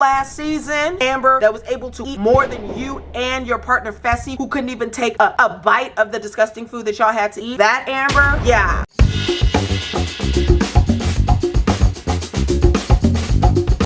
last season, Amber, that was able to eat more than you and your partner Fessy, who couldn't even take a bite of the disgusting food that y'all had to eat. That Amber, yeah.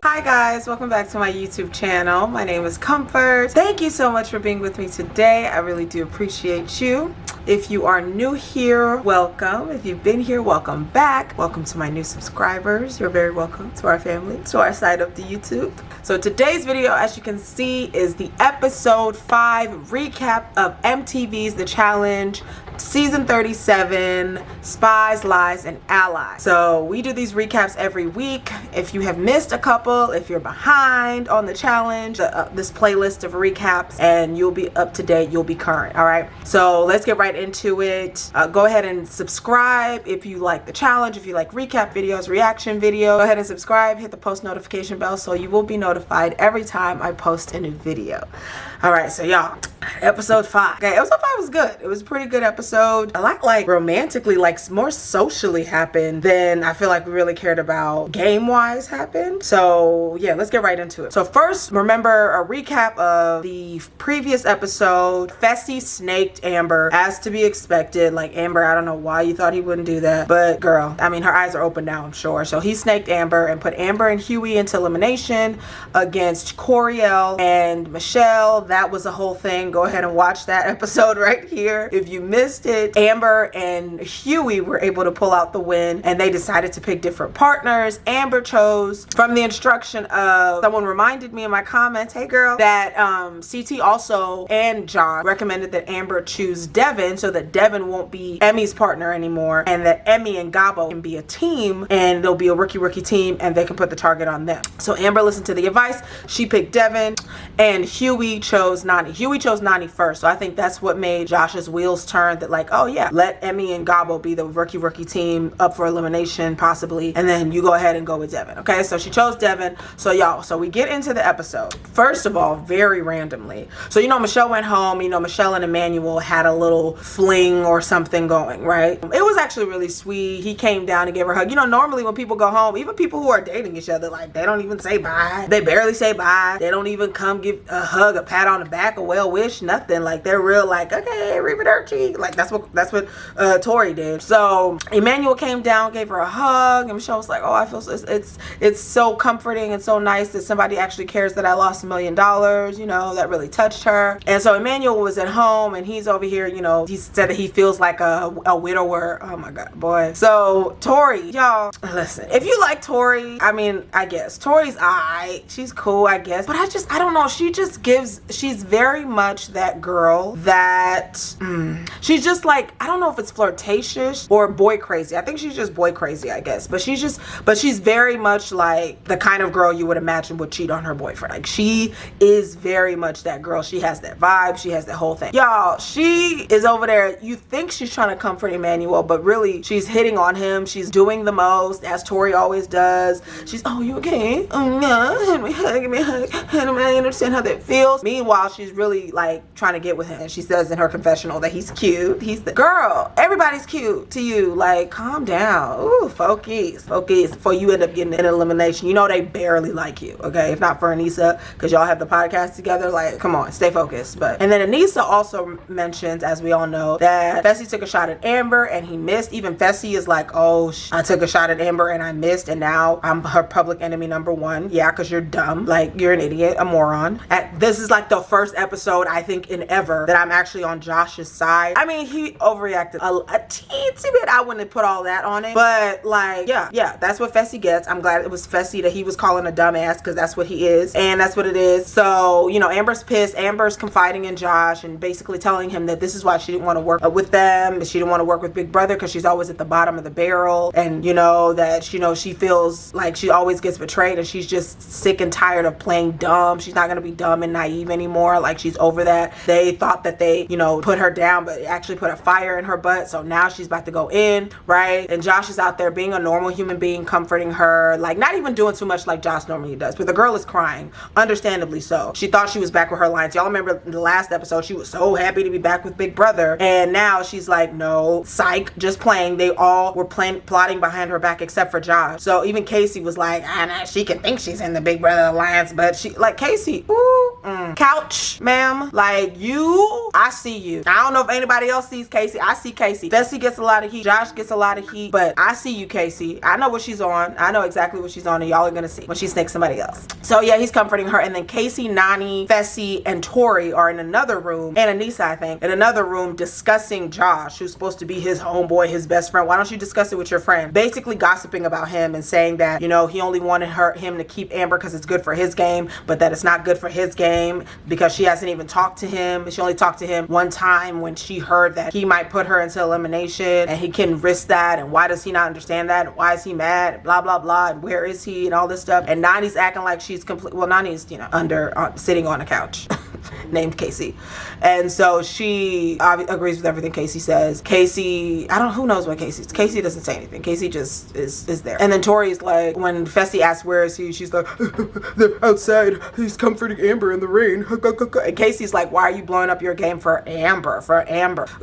Hi guys, welcome back to my YouTube channel. My name is Comfort. Thank you so much for being with me today. I really do appreciate you. If you are new here, welcome. If you've been here, welcome back. Welcome to my new subscribers. You're very welcome to our family, to our side of the YouTube. So today's video, as you can see, is the episode 5 recap of MTV's The Challenge season 37, Spies, Lies, and Allies. So we do these recaps every week. If you have missed a couple, if you're behind on the challenge, this playlist of recaps, and you'll be up to date, you'll be current. All right, so let's get right into it. Go ahead and subscribe if you like the challenge, if you like recap videos, reaction videos. Go ahead and subscribe, hit the post notification bell so you will be notified every time I post a new video. All right, so y'all, episode 5. Okay, episode 5 was good. It was a pretty good episode. A lot like romantically, like more socially happened than I feel like we really cared about game-wise happened. So yeah, let's get right into it. So first, remember a recap of the previous episode. Fessy snaked Amber, as to be expected. Like, Amber, I don't know why you thought he wouldn't do that, but girl, I mean, her eyes are open now, I'm sure. So he snaked Amber and put Amber and Hughie into elimination against Coriel and Michelle. That was a whole thing. Go ahead and watch that episode right here if you missed it. Amber and Hughie were able to pull out the win, and they decided to pick different partners. Amber chose from the instruction of, someone reminded me in my comments, hey girl, that CT also and John recommended that Amber choose Devin so that Devin won't be Emmy's partner anymore, and that Emmy and Gabo can be a team, and there'll be a rookie team, and they can put the target on them. So Amber listened to the advice. She picked Devin, and Hughie chose Nani. Hughie chose Nani first, so I think that's what made Josh's wheels turn, that like, oh yeah, let Emmy and Gabo be the rookie team up for elimination possibly, and then you go ahead and go with Devin. Okay, so she chose Devin. So y'all, so we get into the episode. First of all, very randomly, so you know, Michelle went home. You know, Michelle and Emmanuel had a little fling or something going, right? It was actually really sweet. He came down and gave her a hug. You know, normally when people go home, even people who are dating each other, like, they don't even say bye. They barely say bye. They don't even come give a hug, a pat on the back, a well wish, nothing. Like, they're real like, okay, arrivederci. Like, that's what Tori did. So Emmanuel came down, gave her a hug, and Michelle was like, oh, I feel so, it's so comforting and so nice that somebody actually cares that I lost $1 million. You know, that really touched her. And so Emmanuel was at home, and he's over here, you know, he said that he feels like a widower. Oh my god, boy. So Tori, y'all, listen, if you like Tori, I mean, I guess Tori's alright, she's cool, I guess, but I don't know, she's very much that girl that she's just like, I don't know if it's flirtatious or boy crazy. I think she's just boy crazy, I guess, but she's very much like the kind of girl you would imagine would cheat on her boyfriend. Like, she is very much that girl. She has that vibe, she has that whole thing. Y'all, she is over there, you think she's trying to comfort Emmanuel, but really she's hitting on him. She's doing the most, as Tori always does. She's, oh, you okay? Oh yeah, give me a hug. I understand how that feels. Meanwhile, she's really like trying to get with him, and she says in her confessional that he's cute. He's the girl, everybody's cute to you. Like, calm down. Ooh, focus before you end up getting an elimination. You know they barely like you, okay? If not for Anissa, because y'all have the podcast together, like, come on, stay focused. But, and then Anissa also mentions, as we all know, that Fessy took a shot at Amber and he missed. Even Fessy is like, oh, I took a shot at Amber and I missed, and now I'm her public enemy #1. Yeah, because you're dumb. Like, you're an idiot, a moron. This is like the first episode, I think, in ever that I'm actually on Josh's side. I mean, he overreacted a teensy bit. I wouldn't have put all that on it, but like, yeah, that's what Fessy gets. I'm glad it was Fessy that he was calling a dumbass, because that's what he is, and that's what it is. So, you know, Amber's pissed. Amber's confiding in Josh and basically telling him that this is why she didn't want to work with them. She didn't want to work with Big Brother because she's always at the bottom of the barrel, and you know that, you know, she feels like she always gets betrayed, and she's just sick and tired of playing dumb. She's not gonna be dumb and naive anymore. Like, she's over that. They thought that they, you know, put her down, but actually put a fire in her butt. So now she's about to go in, right? And Josh is out there being a normal human being, comforting her, like not even doing too much, like like Josh normally does. But the girl is crying, understandably so. She thought she was back with her alliance. Y'all remember the last episode, she was so happy to be back with Big Brother, and now she's like, no, psych, just playing. They all were plotting behind her back except for Josh. So even Casey was like, nah, she can think she's in the Big Brother alliance, but she, like, Casey, ooh, couch, ma'am, like, you, I see you. I don't know if anybody else sees Casey. I see Casey. Fessy gets a lot of heat. Josh gets a lot of heat, but I see you, Casey. I know what she's on. I know exactly what she's on, and y'all are gonna see when she snakes somebody else. So yeah, he's comforting her, and then Casey, Nani, Fessy, and Tori are in another room, and Anissa, I think, in another room discussing Josh, who's supposed to be his homeboy, his best friend. Why don't you discuss it with your friend? Basically gossiping about him and saying that, you know, he only wanted him to keep Amber because it's good for his game, but that it's not good for his game because she hasn't even talked to him. She only talked to him one time when she heard that he might put her into elimination, and he can risk that, and why does he not understand that, and why is he mad, blah blah blah, and where is he, and all this stuff. And Nani's acting like she's complete. Well, Nani's, you know, sitting on a couch named Casey, and so she agrees with everything Casey says. Casey, who knows what Casey doesn't say anything. Casey just is there. And then Tori's like, when Fessy asks where is he, she's like, they're outside, he's comforting Amber in the rain. And Casey's like, why are you blowing up your game for Amber?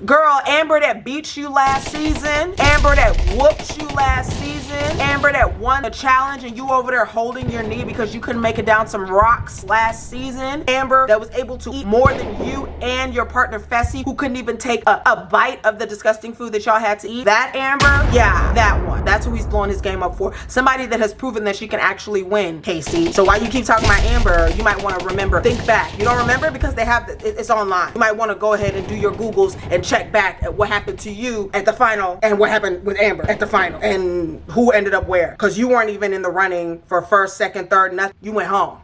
Girl, Amber that beat you last season, Amber that whooped you last season, Amber that won the challenge and you over there holding your knee because you couldn't make it down some rocks last season, Amber that was able to eat more than you and your partner Fessy, who couldn't even take a bite of the disgusting food that y'all had to eat. That Amber, yeah, that one. That's who he's blowing his game up for. Somebody that has proven that she can actually win, Casey. So while you keep talking about Amber, you might want to remember, think back. You don't remember because they have it's online. You might want to go ahead and do your Googles and check back at what happened to you at the final and what happened with Amber at the final and who ended up where, because you weren't even in the running for first, second, third, nothing. You went home.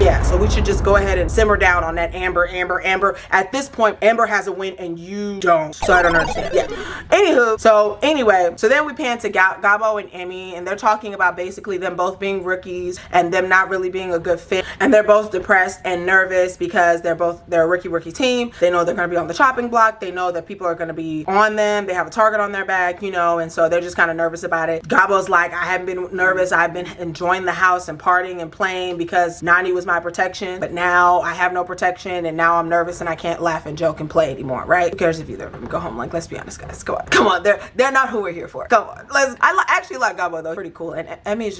Yeah, so we should just go ahead and simmer down on that Amber. At this point, Amber has a win and you don't. So I don't understand. Yeah. Anywho, so anyway, so then we pan to Gabo and Emmy, and they're talking about basically them both being rookies and them not really being a good fit. And they're both depressed and nervous because they're a rookie team. They know they're going to be on the chopping block. They know that people are going to be on them. They have a target on their back, you know, and so they're just kind of nervous about it. Gabo's like, I haven't been nervous. I've been enjoying the house and partying and playing because Nani was my protection, but now I have no protection and now I'm nervous and I can't laugh and joke and play anymore, right? Who cares if either of them go home? Like, let's be honest, guys. Come on. They're not who we're here for. Come on. I actually like Gabo though. Pretty cool. And Emmy's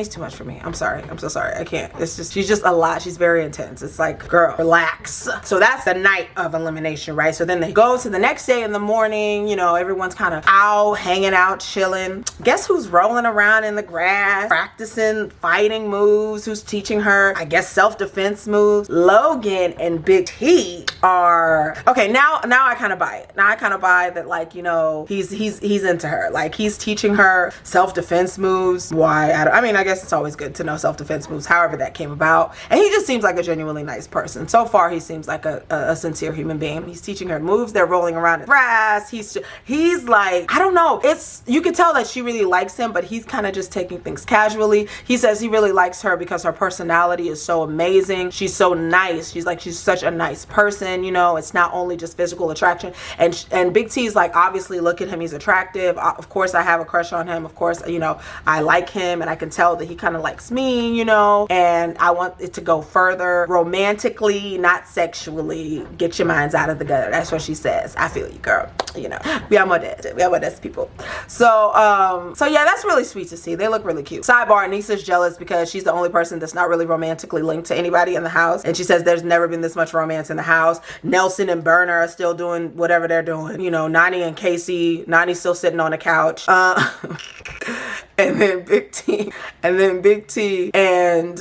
too much for me. I'm sorry. I'm so sorry. I can't. She's just a lot. She's very intense. It's like, girl, relax. So that's the night of elimination, right? So then they go to the next day in the morning, you know, everyone's kind of out, hanging out, chilling. Guess who's rolling around in the grass, practicing fighting moves? Who's teaching her, I guess, self-defense moves? Logan and Big T are okay. Now I kind of buy it. Now I kind of buy that, like, you know, he's into her. Like, he's teaching her self-defense moves. Why? I mean, I guess it's always good to know self-defense moves, however that came about. And he just seems like a genuinely nice person. So far, he seems like a sincere human being. He's teaching her moves. They're rolling around in grass. He's like, I don't know. You can tell that she really likes him, but he's kind of just taking things casually. He says he really likes her because her personality is so amazing. She's so nice. She's such a nice person, you know. It's not only just physical attraction. And Big T's like, obviously, look at him, he's attractive. Of course I have a crush on him. Of course, you know, I like him, and I can tell that he kind of likes me, you know, and I want it to go further romantically, not sexually. Get your minds out of the gutter. That's what she says. I feel you, girl. You know, we are modest people. So yeah, that's really sweet to see. They look really cute. Sidebar, Anissa's jealous because she's the only person that's not really romantically linked to anybody in the house, and she says there's never been this much romance in the house. Nelson and Berner are still doing whatever they're doing, you know. Nani and Casey, Nani's still sitting on the couch, and then Big T and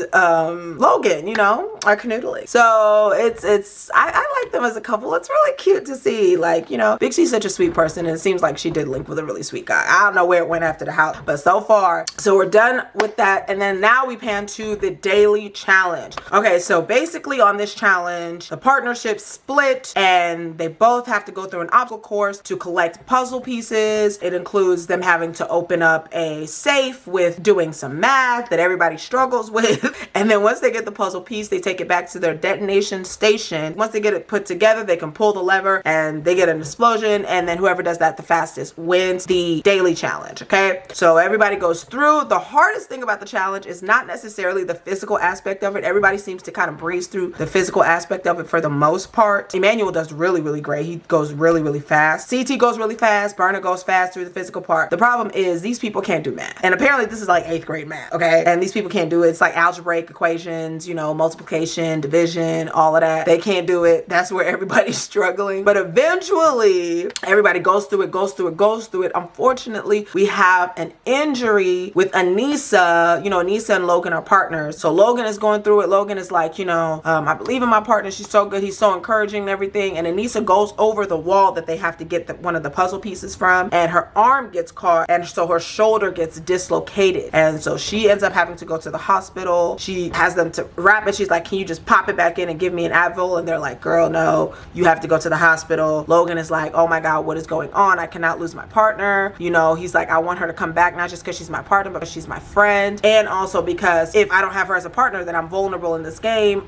Logan, you know, are canoodling. So I like them as a couple. It's really cute to see. Like, you know, Big T's such a sweet person, and it seems like she did link with a really sweet guy. I don't know where it went after the house, but so far, so we're done with that. And then now we pan to the daily challenge. Okay, so basically on this challenge, the partnership split and they both have to go through an obstacle course to collect puzzle pieces. It includes them having to open up a safe safe with doing some math that everybody struggles with. And then once they get the puzzle piece, they take it back to their detonation station. Once they get it put together, they can pull the lever and they get an explosion. And then whoever does that the fastest wins the daily challenge. Okay, so everybody goes through. The hardest thing about the challenge is not necessarily the physical aspect of it. Everybody seems to kind of breeze through the physical aspect of it for the most part. Emmanuel does really, really great. He goes really, really fast. CT goes really fast. Berna goes fast through the physical part. The problem is these people can't do math. And apparently this is like 8th grade math, okay? And these people can't do it. It's like algebraic equations, you know, multiplication, division, all of that. They can't do it. That's where everybody's struggling. But eventually everybody goes through it. Unfortunately, we have an injury with Anissa. You know, Anissa and Logan are partners. So Logan is going through it. Logan is like, you know, I believe in my partner. She's so good. He's so encouraging and everything. And Anissa goes over the wall that they have to get one of the puzzle pieces from, and her arm gets caught, and so her shoulder gets dislocated, and so she ends up having to go to the hospital. She has them to wrap it. She's like, can you just pop it back in and give me an Advil? And they're like, girl, no, you have to go to the hospital. Logan is like, oh my god, what is going on? I cannot lose my partner. You know, he's like, I want her to come back, not just because she's my partner, but because she's my friend, and also because if I don't have her as a partner, then I'm vulnerable in this game.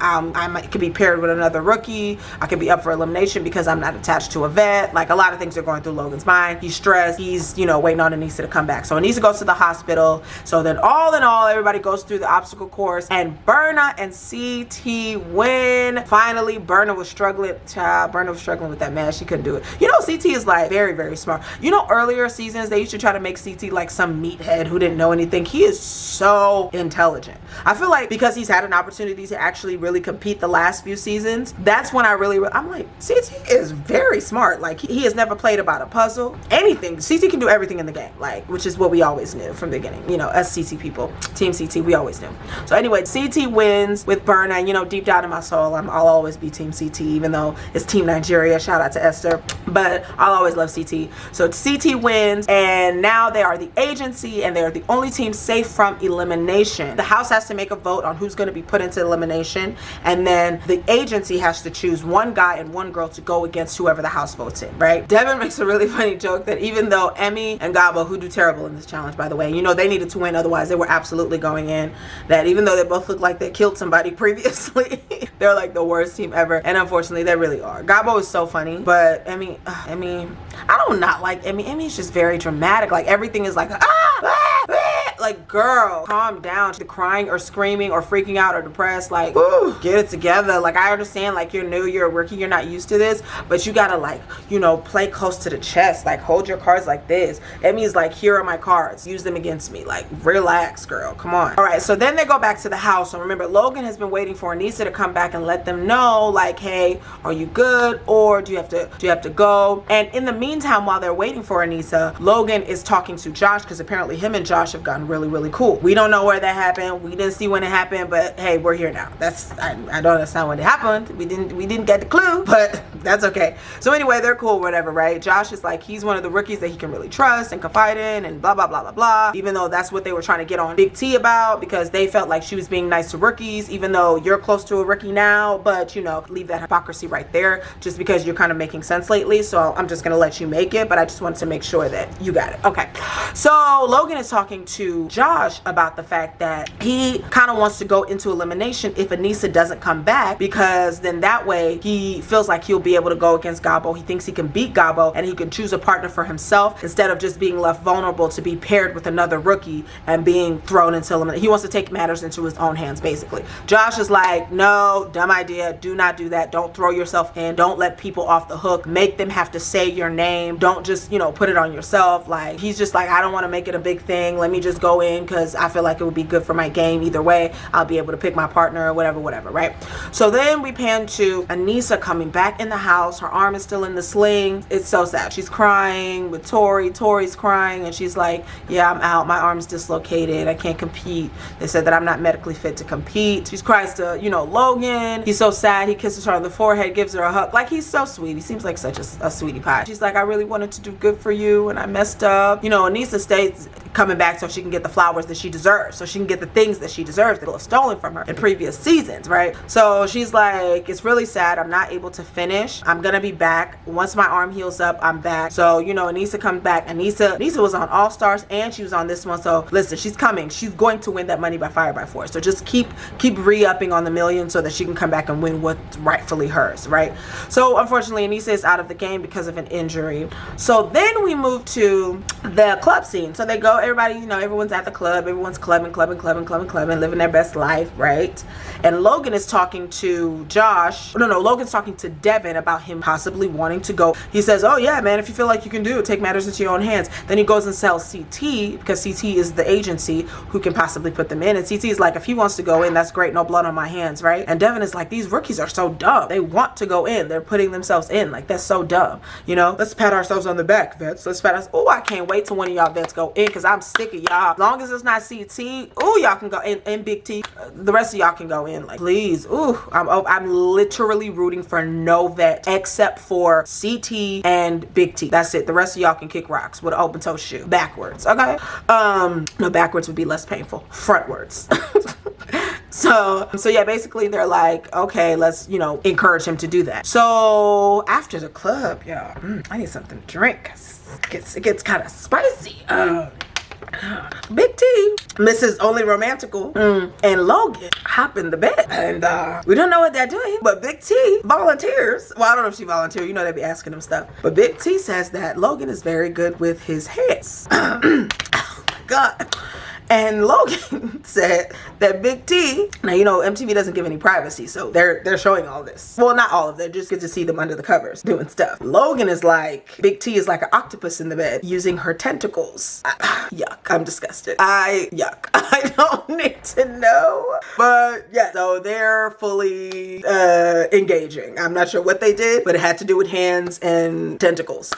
Could be paired with another rookie. I could be up for elimination because I'm not attached to a vet. Like, a lot of things are going through Logan's mind. He's stressed. He's, you know, waiting on Anissa to come back. So Anissa goes to the hospital. So then all in all, everybody goes through the obstacle course, and Berna and CT win. Finally, Berna was struggling. Berna was struggling with that math. She couldn't do it. You know, CT is like very, very smart. You know, earlier seasons, they used to try to make CT like some meathead who didn't know anything. He is so intelligent. I feel like because he's had an opportunity to actually really compete the last few seasons, that's when I'm like, CT is very smart. Like, he has never played about a puzzle, anything. CT can do everything in the game, like, which is what we always knew from the beginning. You know, us CT people, Team CT, we always knew. So anyway, CT wins with Berna, and you know, deep down in my soul, I'll always be Team CT, even though it's Team Nigeria. Shout out to Esther, but I'll always love CT. So CT wins, and now they are the agency, and they are the only team safe from elimination. The house has to make a vote on who's going to be put into elimination, and then the agency has to choose one guy and one girl to go against whoever the house votes in, right? Devin makes a really funny joke that even though Emmy and Gabo, who do terrible in this challenge, by the way, you know, they needed to win, otherwise they were absolutely going in, that even though they both look like they killed somebody previously, they're like the worst team ever, and unfortunately they really are. Gabo is so funny, but Emmy, I don't not like Emmy. Emmy's just very dramatic. Like, everything is like, like, girl, calm down. The crying or screaming or freaking out or depressed, like, ooh, get it together. Like, I understand, like, you're new, you're a rookie, you're not used to this, but you gotta, like, you know, play close to the chest. Like, hold your cards like this. Emmy's like, here are my cards, use them against me. Like, relax, girl, come on. All right, so then they go back to the house. So remember, Logan has been waiting for Anissa to come back and let them know, like, hey, are you good, or do you have to go? And in the meantime, while they're waiting for Anissa, Logan is talking to Josh, because apparently him and Josh have gotten really, really cool. We don't know where that happened. We didn't see when it happened, but hey, we're here now. I don't understand when it happened. We didn't get the clue, but that's okay. So anyway, they're cool, whatever, right? Josh is like, he's one of the rookies that he can really trust and confide in, and blah blah blah blah blah. Even though that's what they were trying to get on Big T about, because they felt like she was being nice to rookies, even though you're close to a rookie now. But you know, leave that hypocrisy right there, just because you're kind of making sense lately. So I'm just gonna let you make it, but I just wanted to make sure that you got it. Okay, so Logan is talking to Josh about the fact that he kind of wants to go into elimination if Anissa doesn't come back, because then that way he feels like he'll be able to go against Gabo. He thinks he can beat Gabo, and he can choose a partner for himself instead of just being left vulnerable to be paired with another rookie and being thrown into elimination. He wants to take matters into his own hands, basically. Josh is like, no, dumb idea. Do not do that. Don't throw yourself in. Don't let people off the hook. Make them have to say your name. Don't just, you know, put it on yourself. Like, he's just like, I don't want to make it a big thing. Let me just go in because I feel like it would be good for my game. Either way, I'll be able to pick my partner or whatever, right? So then we pan to Anissa coming back in the house. Her arm is still in the sling. It's so sad. She's crying with Tori. Tori's crying, and she's like, yeah, I'm out. My arm's dislocated. I can't compete. They said that I'm not medically fit to compete. She cries to, you know, Logan. He's so sad. He kisses her on the forehead, gives her a hug. Like, he's so sweet. He seems like such a sweetie pie. She's like, I really wanted to do good for you, and I messed up. You know, Anissa stays coming back so she can get the the flowers that she deserves, so she can get the things that she deserves that people have stolen from her in previous seasons, right? So she's like, it's really sad, I'm not able to finish. I'm gonna be back. Once my arm heals up, I'm back. So, you know, Anissa comes back. Anissa was on All Stars and she was on this one. So listen, she's coming. She's going to win that money by fire by force. So just keep re-upping on the million so that she can come back and win what's rightfully hers, right? So unfortunately, Anissa is out of the game because of an injury. So then we move to the club scene. So they go, everybody, you know, everyone's at the club, everyone's clubbing, living their best life, right? And Logan is talking to Josh. No, Logan's talking to Devin about him possibly wanting to go. He says, oh yeah, man, if you feel like you can do it, take matters into your own hands. Then he goes and sells CT, because CT is the agency who can possibly put them in. And CT is like, if he wants to go in, that's great, no blood on my hands, right? And Devin is like, these rookies are so dumb. They want to go in. They're putting themselves in. Like, that's so dumb. You know, let's pat ourselves on the back, vets. Let's pat us. Oh, I can't wait till one of y'all vets go in, because I'm sick of y'all. As long as it's not CT, oh, y'all can go in. And Big T, the rest of y'all can go in. Like, please. Ooh, I'm literally rooting for no vet except for CT and Big T. That's it. The rest of y'all can kick rocks with an open toe shoe backwards. Okay. No, backwards would be less painful. Frontwards. So yeah, basically they're like, okay, let's, you know, encourage him to do that. So after the club, y'all, I need something to drink. It gets kind of spicy. Big T, Mrs. Only Romantical, and Logan hop in the bed, and we don't know what they're doing, but Big T volunteers. Well, I don't know if she volunteered, you know, they'd be asking him stuff, but Big T says that Logan is very good with his hands. Oh my God. And Logan said that Big T, now you know MTV doesn't give any privacy, so they're showing all this. Well, not all of them, just get to see them under the covers doing stuff. Logan is like, Big T is like an octopus in the bed using her tentacles. Yuck, I'm disgusted. Yuck. I don't need to know. But yeah, so they're fully engaging. I'm not sure what they did, but it had to do with hands and tentacles.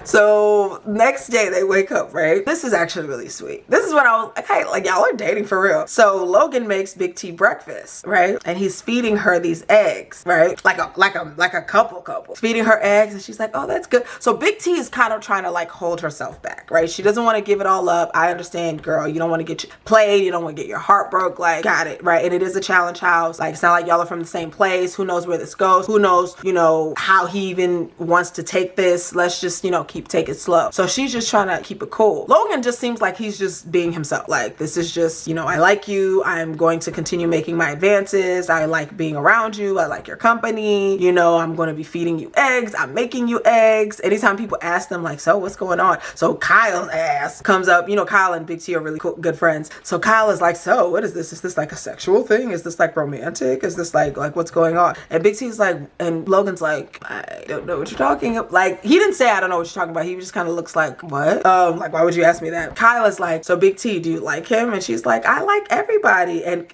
So next day they wake up, right? This is actually really sweet. This is what I was like, hey, like y'all are dating for real. So Logan makes Big T breakfast, right? And he's feeding her these eggs, right? Like a couple. Feeding her eggs, and she's like, oh, that's good. So Big T is kind of trying to like hold herself back, right? She doesn't want to give it all up. I understand, girl. You don't want to get played. You don't want to get your heart broke. Like, got it, right? And it is a challenge house. Like, it's not like y'all are from the same place. Who knows where this goes? Who knows, you know, how he even wants to take this? Let's just, you know, take it slow. So she's just trying to keep it cool. Logan just seems like he's just being himself. Like, this is just, you know, I like you. I'm going to continue making my advances. I like being around you. I like your company. You know, I'm going to be feeding you eggs. I'm making you eggs. Anytime people ask them like, so what's going on? So Kyle's ass comes up. You know, Kyle and Big T are really cool, good friends. So Kyle is like, so what is this? Is this like a sexual thing? Is this like romantic? Is this like what's going on? And Big T's like, and Logan's like, I don't know what you're talking about. Like, he didn't say I don't know what you're talking about. He just kind of looks like, what? Like, why would you ask me that? Kyle is like, so Big T, do you like him? And she's like, I like everybody. And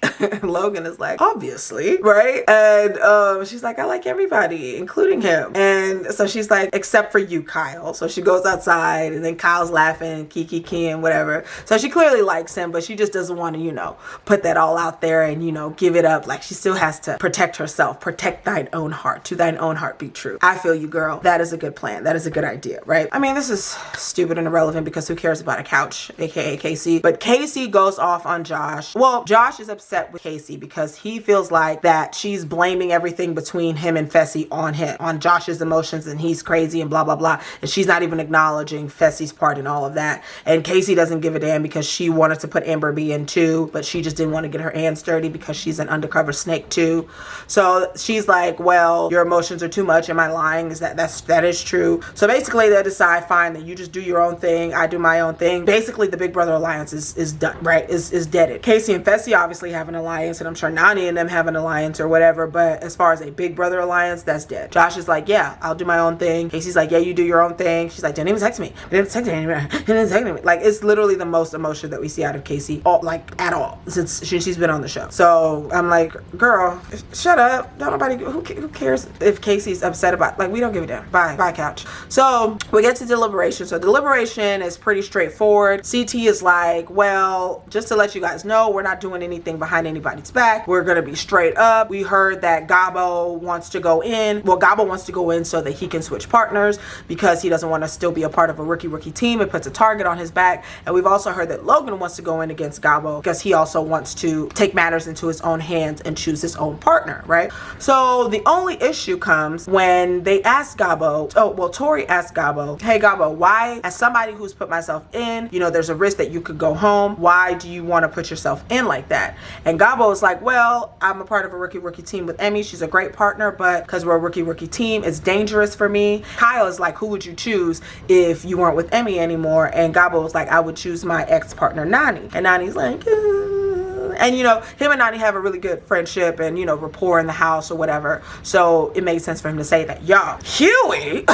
Logan is like, obviously, right? And she's like, I like everybody, including him. And so she's like, except for you, Kyle. So she goes outside, and then Kyle's laughing, kiki, whatever. So she clearly likes him, but she just doesn't want to, you know, put that all out there and, you know, give it up. Like, she still has to protect herself. Protect thine own heart. To thine own heart be true. I feel you, girl. That is a good plan. That is a good idea, right? I mean, this is stupid and irrelevant because who cares about a couch, aka Casey? But Casey goes off on Josh. Well, Josh is upset with Casey because he feels like that she's blaming everything between him and Fessy on him, on Josh's emotions, and he's crazy and blah, blah, blah. And she's not even acknowledging Fessy's part in all of that. And Casey doesn't give a damn because she wanted to put Amber B in too, but she just didn't want to get her hands dirty because she's an undercover snake too. So she's like, well, your emotions are too much. Am I lying? That is true. So basically they decide, fine, that you just do your own thing. I do my own thing. Basically the Big Brother alliance is done, right? Is deaded. Casey and Fessy obviously have an alliance, and I'm sure Nani and them have an alliance or whatever, but as far as a Big Brother alliance, that's dead. Josh is like, yeah, I'll do my own thing. Casey's like, yeah, you do your own thing. She's like, didn't even text me. Didn't text me. Like, it's literally the most emotion that we see out of Casey, at all, since she's been on the show. So I'm like, girl, shut up. Don't nobody, who cares if Casey's upset about, like, we don't give a damn. Bye couch. So we get to Deliberation. So Deliberation is pretty straightforward. CT is like, well, well, just to let you guys know, we're not doing anything behind anybody's back. We're gonna be straight up. We heard that Gabo wants to go in. Well, Gabo wants to go in so that he can switch partners because he doesn't want to still be a part of a rookie team. It puts a target on his back. And we've also heard that Logan wants to go in against Gabo because he also wants to take matters into his own hands and choose his own partner, right? So the only issue comes when they ask Gabo, Tori asked Gabo, hey Gabo, why, as somebody who's put myself in, you know, there's a risk that you could go home. Why do you want to put yourself in like that? And Gabo is like, well, I'm a part of a rookie team with Emmy. She's a great partner, but because we're a rookie team, it's dangerous for me. Kyle is like, who would you choose if you weren't with Emmy anymore? And Gabo was like, I would choose my ex-partner Nani. And Nani's like, and you know, him and Nani have a really good friendship and, you know, rapport in the house or whatever. So it made sense for him to say that. Y'all, Hughie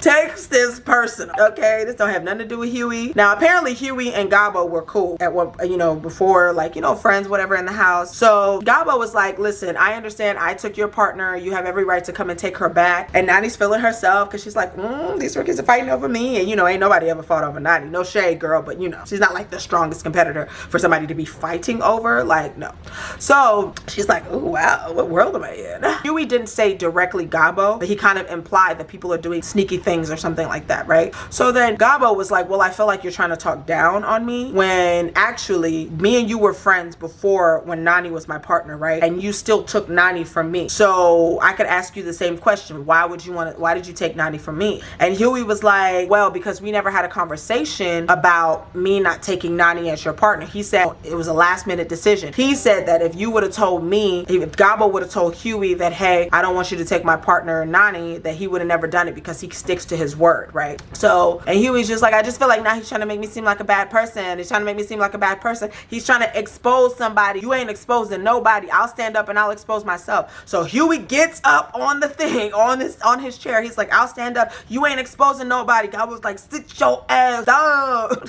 takes this personal. Okay, this don't have nothing to do with Hughie. Now apparently Hughie and Gabo were cool at one, you know, before, like, you know, friends, whatever, in the house. So Gabo was like, listen, I understand I took your partner, you have every right to come and take her back. And Nani's feeling herself because she's like, these rookies are fighting over me. And you know, ain't nobody ever fought over Nani. No shade, girl, but you know, she's not like the strongest competitor for somebody to be fighting over. Like, no. So she's like, oh wow, what world am I in? Hughie didn't say directly Gabo, but he kind of implied that people are doing sneaky things or something like that, right? So then Gabo was like, well, I feel like you're trying to talk down on me when actually me and you were friends before when Nani was my partner, right? And you still took Nani from me. So I could ask you the same question. Why did you take Nani from me? And Hughie was like, well, because we never had a conversation about me not taking Nani as your partner. He said it was a last minute decision. He said that if you would have told me, if Gabo would have told Hughie that, hey, I don't want you to take my partner Nani, that he would have never done it because he sticks to his word, right? So, and Hughie's just like, I just feel like now he's trying to make me seem like a bad person. He's trying to make me seem like a bad person. He's trying to expose somebody. You ain't exposing nobody. I'll stand up and I'll expose myself. So Hughie gets up on the thing, on his chair. He's like, I'll stand up. You ain't exposing nobody. I was like, sit your ass down.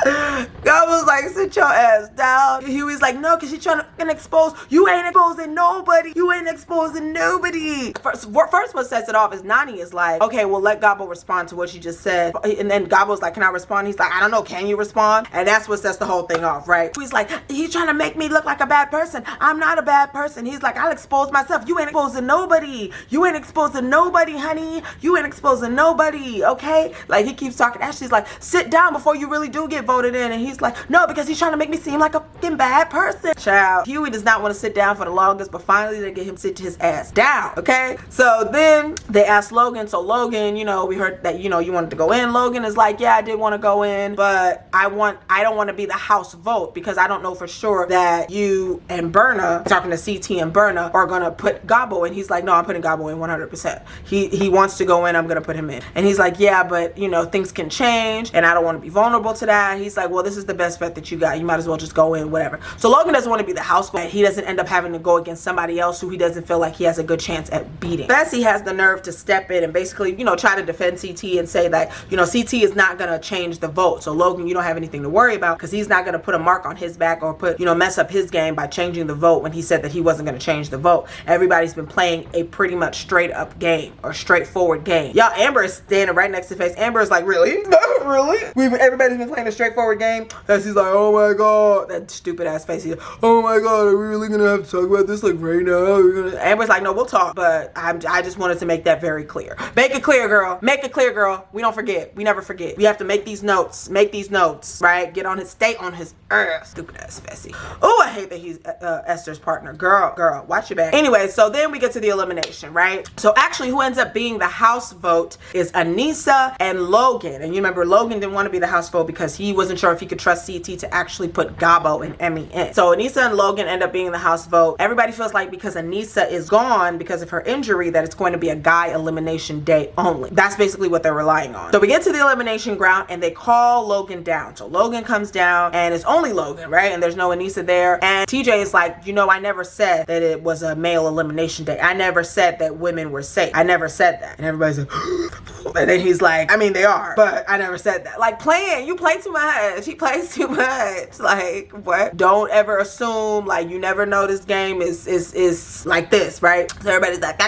God was like, sit your ass down. Hughie's like, no, because she's trying to expose. You ain't exposing nobody. You ain't exposing nobody. First what sets it off is Nani is like, okay, well, let Gabo respond to what she just said. And then Gabo's like, can I respond? He's like, I don't know, can you respond? And that's what sets the whole thing off, right? He's like, he's trying to make me look like a bad person. I'm not a bad person. He's like, I'll expose myself. You ain't exposing nobody. You ain't exposing nobody, honey. You ain't exposing nobody, okay? Like, he keeps talking. Ashley's like, sit down before you really do get voted in. And he's like, no, because he's trying to make me seem like a fucking bad person. Child, Hughie does not want to sit down for the longest, but finally they get him to sit his ass down, okay? So then they asked Logan. So Logan, you know, we heard that, you know, you wanted to go in. Logan is like, yeah, I did want to go in, but I don't want to be the house vote because I don't know for sure that you and Berna, talking to CT and Berna, are gonna put Gabo in. He's like, no, I'm putting Gabo in 100%. He wants to go in, I'm gonna put him in. And he's like, yeah, but you know, things can change and I don't want to be vulnerable to that. He's like, well, this is the best bet that you got. You might as well just go in, whatever. So Logan doesn't want to be the house vote. He doesn't end up having to go against somebody else who he doesn't feel like he has a good chance at beating. Fessy has the nerve to step in and basically, you know, try to defend CT and say that, you know, CT is not gonna change the vote. So Logan, you don't have anything to worry about because he's not gonna put a mark on his back or put, you know, mess up his game by changing the vote when he said that he wasn't gonna change the vote. Everybody's been playing a pretty much straight up game or straightforward game. Y'all, Amber is standing right next to Face. Amber is like, really? No, really? Everybody's been playing a straightforward game. Fessy like, oh my god, that stupid ass face. He's like, oh my god, are we really gonna have to talk about this like right now? Amber's like, no, we'll talk, but I just wanted to make that very clear. Make it clear, girl. Make it clear, girl. We don't forget. We never forget. We have to make these notes. Make these notes, right? Get on his, stay on his ass. Stupid ass Fessy. Oh, I hate that he's Esther's partner. Girl, watch your back. Anyway, so then we get to the elimination, right? So actually, who ends up being the house vote is Anissa and Logan. And you remember, Logan didn't want to be the house vote because he wasn't sure if he could trust CT to actually put Gabo and Emmy in. So Anissa and Logan end up being the house vote. Everybody feels like because Anissa is gone because of her injury that it's going to be a guy elimination day only. That's basically what they're relying on. So we get to the elimination ground and they call Logan down. So Logan comes down and it's only Logan, right? And there's no Anissa there. And TJ is like, you know, I never said that it was a male elimination day. I never said that women were safe. I never said that. And everybody's like, and then he's like, I mean, they are, but I never said that. Like, you play too much. He plays too much. Like, what? Don't ever assume, like, you never know this game is like this, right? So everybody's like,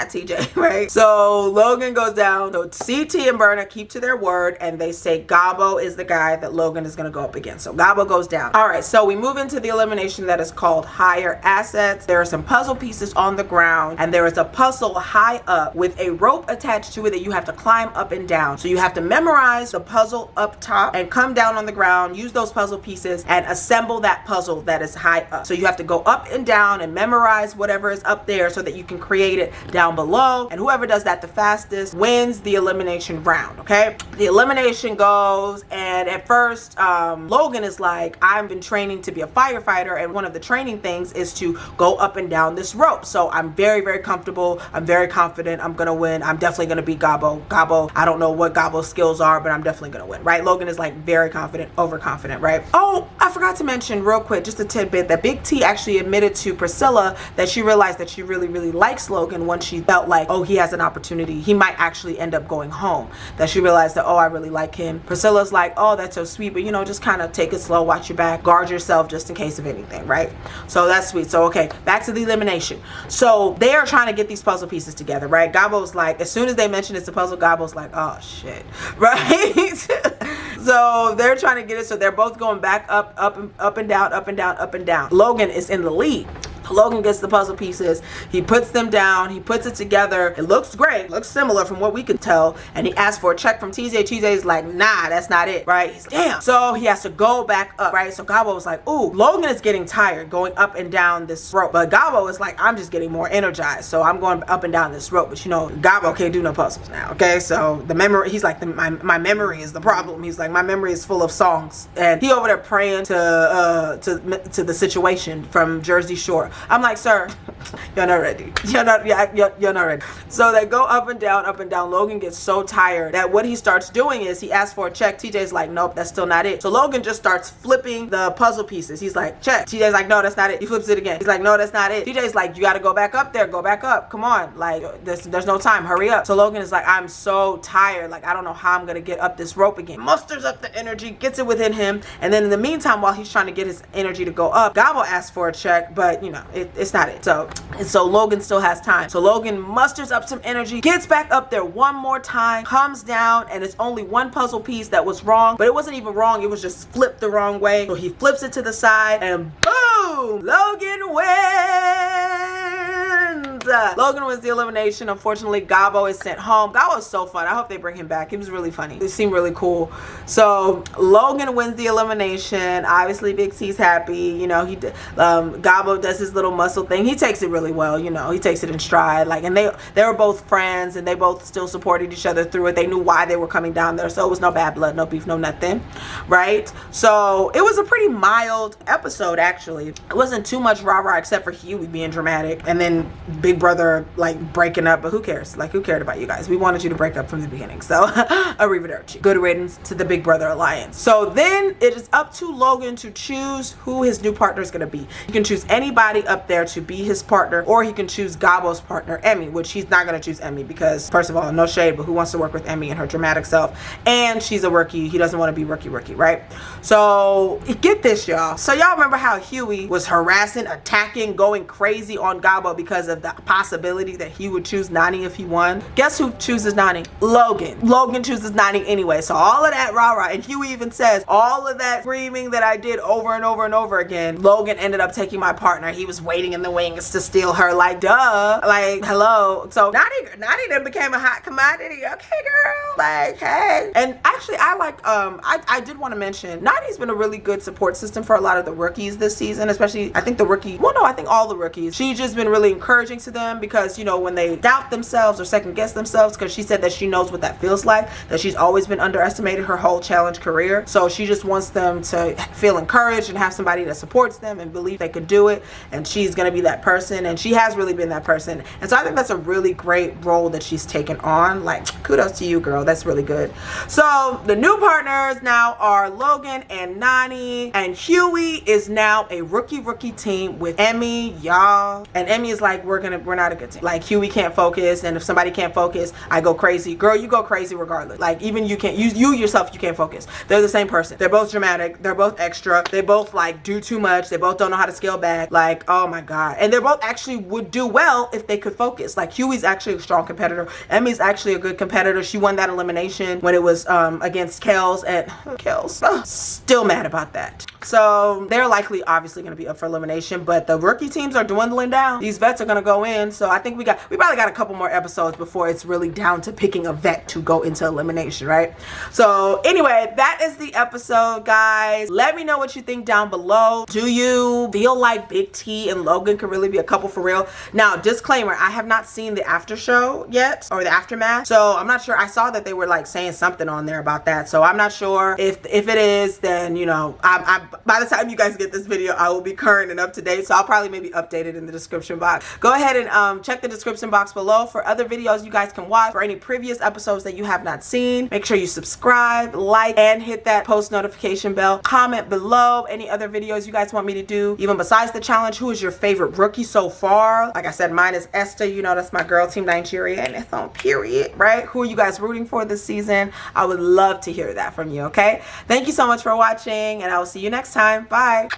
not TJ, right? So Logan goes down. So CT and Berna keep to their word, and they say Gabo is the guy that Logan is going to go up against. So Gabo goes down. All right, so we move into the elimination that is called Higher Assets. There are some puzzle pieces on the ground, and there is a puzzle high up with a rope attached to it that you have to climb up and down. So you have to memorize the puzzle up top and come down on the ground, use those puzzle pieces, and assemble that puzzle that is high up. So you have to go up and down and memorize whatever is up there so that you can create it down below, and whoever does that the fastest wins the elimination round. Okay, the elimination goes, and at first Logan is like, I've been training to be a firefighter, and one of the training things is to go up and down this rope, so I'm very, very comfortable, I'm very confident I'm gonna win. I'm definitely gonna beat Gabo. I don't know what Gabo's skills are, but I'm definitely gonna win, right? Logan is like very confident, overconfident, right? Oh, I forgot to mention real quick, just a tidbit, that Big T actually admitted to Priscilla that she realized that she really, really likes Logan when she felt like, oh, he has an opportunity, he might actually end up going home. That she realized that, oh, I really like him. Priscilla's like, oh, that's so sweet, but you know, just kind of take it slow, watch your back, guard yourself just in case of anything, right? So that's sweet. So okay, back to the elimination. So they are trying to get these puzzle pieces together, right? Gabo's like, as soon as they mention it's a puzzle, Gabo's like, oh shit, right? So they're trying to get it, so they're both going back up and down, up and down, up and down. Logan is in the lead. Logan gets the puzzle pieces, he puts them down, he puts it together, it looks great, looks similar from what we can tell, and he asks for a check from TJ. TJ's like, nah, that's not it, right? He's like, damn. So he has to go back up, right? So Gabo was like, ooh, Logan is getting tired going up and down this rope, but Gabo is like, I'm just getting more energized, so I'm going up and down this rope. But you know, Gabo can't do no puzzles now, okay? So the memory, he's like, my memory is the problem. He's like, my memory is full of songs, and he over there praying to the situation from Jersey Shore. I'm like, sir, you're not ready. You're not ready. So they go up and down, up and down. Logan gets so tired that what he starts doing is he asks for a check. TJ's like, nope, that's still not it. So Logan just starts flipping the puzzle pieces. He's like, check. TJ's like, no, that's not it. He flips it again. He's like, no, that's not it. TJ's like, you got to go back up there. Go back up. Come on. Like, there's no time. Hurry up. So Logan is like, I'm so tired. Like, I don't know how I'm going to get up this rope again. Musters up the energy, gets it within him. And then in the meantime, while he's trying to get his energy to go up, Gabo asks for a check, but you know, it's not it. So Logan still has time. So Logan musters up some energy, gets back up there one more time, comes down, and it's only one puzzle piece that was wrong, but it wasn't even wrong, it was just flipped the wrong way. So he flips it to the side, and boom, Logan wins. Logan wins the elimination. Unfortunately, Gabo is sent home. That was so fun. I hope they bring him back. He was really funny. It seemed really cool. So Logan wins the elimination. Obviously, Big C's happy. You know, Gabo does his little muscle thing. He takes it really well. You know, he takes it in stride. Like, and they were both friends, and they both still supported each other through it. They knew why they were coming down there, so it was no bad blood, no beef, no nothing, right? So it was a pretty mild episode, actually. It wasn't too much rah-rah except for Hughie being dramatic, and then Big Brother like breaking up, but who cares? Like, who cared about you guys? We wanted you to break up from the beginning, so arrivederci. Good riddance to the Big Brother alliance. So then it is up to Logan to choose who his new partner is going to be. He can choose anybody up there to be his partner, or he can choose Gabo's partner, Emmy, which he's not going to choose Emmy because, first of all, no shade, but who wants to work with Emmy and her dramatic self? And she's a rookie. He doesn't want to be rookie, right? So get this, y'all. So y'all remember how Hughie was harassing, attacking, going crazy on Gabo because of the possibility that he would choose Nani if he won? Guess who chooses Nani? Logan. Logan chooses Nani anyway. So all of that rah-rah, and Hughie even says, all of that screaming that I did over and over and over again, Logan ended up taking my partner. He was waiting in the wings to steal her. Like, duh. Like, hello. So Nani then became a hot commodity. Okay, girl. Like, hey. And actually, I like, I did want to mention, Nani's been a really good support system for a lot of the rookies this season, especially, I think the rookie, well, no, I think all the rookies. She's just been really encouraging to them because, you know, when they doubt themselves or second guess themselves, because she said that she knows what that feels like, that she's always been underestimated her whole challenge career. So she just wants them to feel encouraged and have somebody that supports them and believe they could do it. And she's going to be that person. And she has really been that person. And so I think that's a really great role that she's taken on. Like, kudos to you, girl. That's really good. So the new partners now are Logan and Nani, and Hughie is now a rookie team with Emmy, y'all. And Emmy is like, we're not not a good team. Like Hughie can't focus, and if somebody can't focus, I go crazy. Girl, you go crazy regardless. Like even you can't, you yourself, you can't focus. They're the same person. They're both dramatic. They're both extra. They both like do too much. They both don't know how to scale back. Like, oh my God. And they're both actually would do well if they could focus. Like Hughie's actually a strong competitor. Emmy's actually a good competitor. She won that elimination when it was against Kels, and Kels, still mad about that. So they're likely obviously going to be up for elimination, but the rookie teams are dwindling down. These vets are going to go in. So I think we probably got a couple more episodes before it's really down to picking a vet to go into elimination, right? So anyway, that is the episode, guys. Let me know what you think down below. Do you feel like Big T and Logan could really be a couple for real? Now, disclaimer, I have not seen the after show yet, or the aftermath. So I'm not sure. I saw that they were like saying something on there about that. So I'm not sure if it is, then, you know, by the time you guys get this video, I will be current and up to date. So I'll probably maybe update it in the description box. Go ahead and check the description box below for other videos you guys can watch, for any previous episodes that you have not seen. Make sure you subscribe, like, and hit that post notification bell. Comment below any other videos you guys want me to do, even besides the challenge. Who is your favorite rookie so far? Like I said, mine is Esther. You know, that's my girl, Team Nigeria, and it's on period, right? Who are you guys rooting for this season? I would love to hear that from you, okay? Thank you so much for watching, and I will see you next time. Bye.